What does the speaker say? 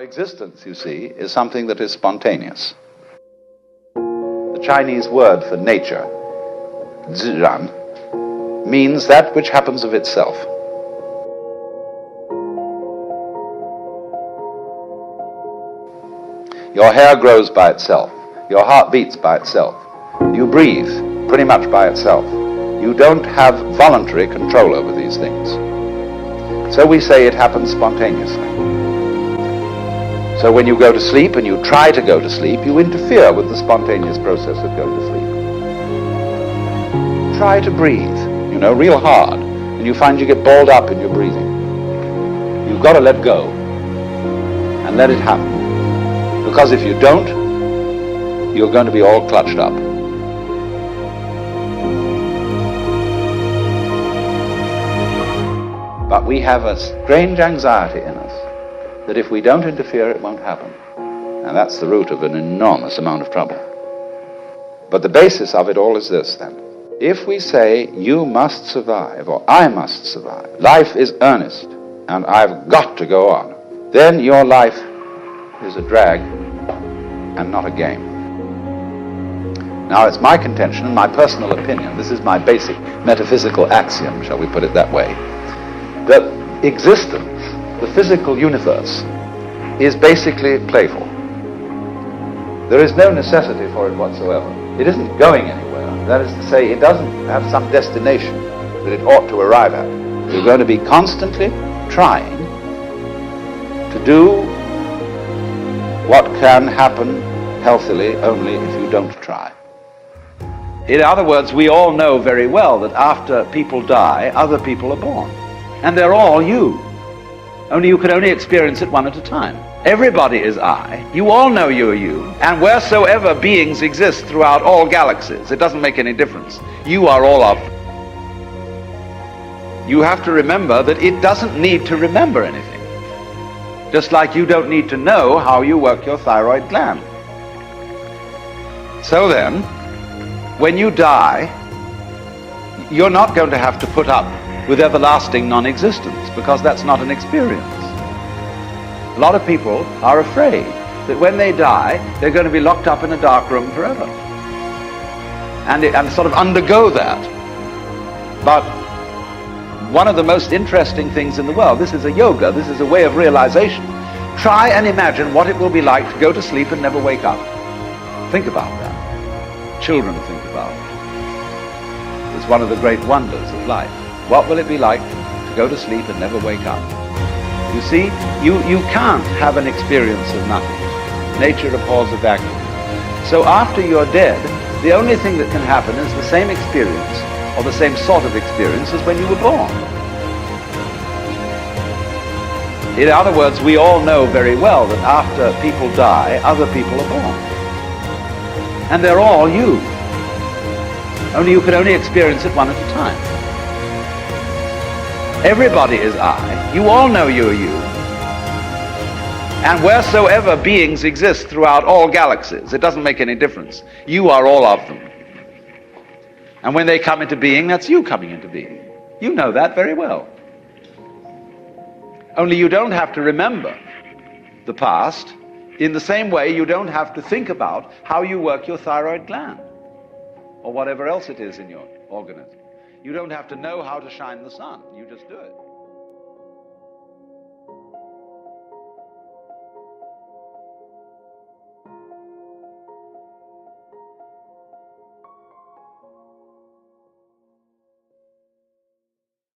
existence, you see, is something that is spontaneous. The Chinese word for nature, zhiran, means that which happens of itself. Your hair grows by itself. Your heart beats by itself. You breathe pretty much by itself. You don't have voluntary control over these things. So we say it happens spontaneously. So when you go to sleep and you try to go to sleep, you interfere with the spontaneous process of going to sleep. Try to breathe, real hard, and you find you get balled up in your breathing. You've got to let go and let it happen. Because if you don't, you're going to be all clutched up. But we have a strange anxiety in us that if we don't interfere, it won't happen. And that's the root of an enormous amount of trouble. But the basis of it all is this, then. If we say, you must survive, or I must survive, life is earnest, and I've got to go on, then your life is a drag and not a game. Now, it's my contention and my personal opinion, this is my basic metaphysical axiom, shall we put it that way, that existence, the physical universe, is basically playful. There is no necessity for it whatsoever. It isn't going anywhere. That is to say, it doesn't have some destination that it ought to arrive at. You're going to be constantly trying to do what can happen healthily only if you don't try. In other words, we all know very well that after people die, other people are born. And they're all you. Only you can only experience it one at a time. Everybody is I. You all know you are you. And wheresoever beings exist throughout all galaxies, it doesn't make any difference. You are all of them. You have to remember that it doesn't need to remember anything. Just like you don't need to know how you work your thyroid gland. So then, when you die, you're not going to have to put up with everlasting non-existence, because that's not an experience. A lot of people are afraid that when they die, they're going to be locked up in a dark room forever. And sort of undergo that. But one of the most interesting things in the world, this is a yoga, this is a way of realization. Try and imagine what it will be like to go to sleep and never wake up. Think about that. Children think about it. It's one of the great wonders of life. What will it be like to go to sleep and never wake up? You see, you can't have an experience of nothing. Nature abhors a vacuum. So after you're dead, the only thing that can happen is the same experience, or the same sort of experience as when you were born. In other words, we all know very well that after people die, other people are born. And they're all you. Only you can only experience it one at a time. Everybody is I. You all know you are you. And wheresoever beings exist throughout all galaxies, it doesn't make any difference. You are all of them. And when they come into being, that's you coming into being. You know that very well. Only you don't have to remember the past. In the same way, you don't have to think about how you work your thyroid gland or whatever else it is in your organism. You don't have to know how to shine the sun. You just do it.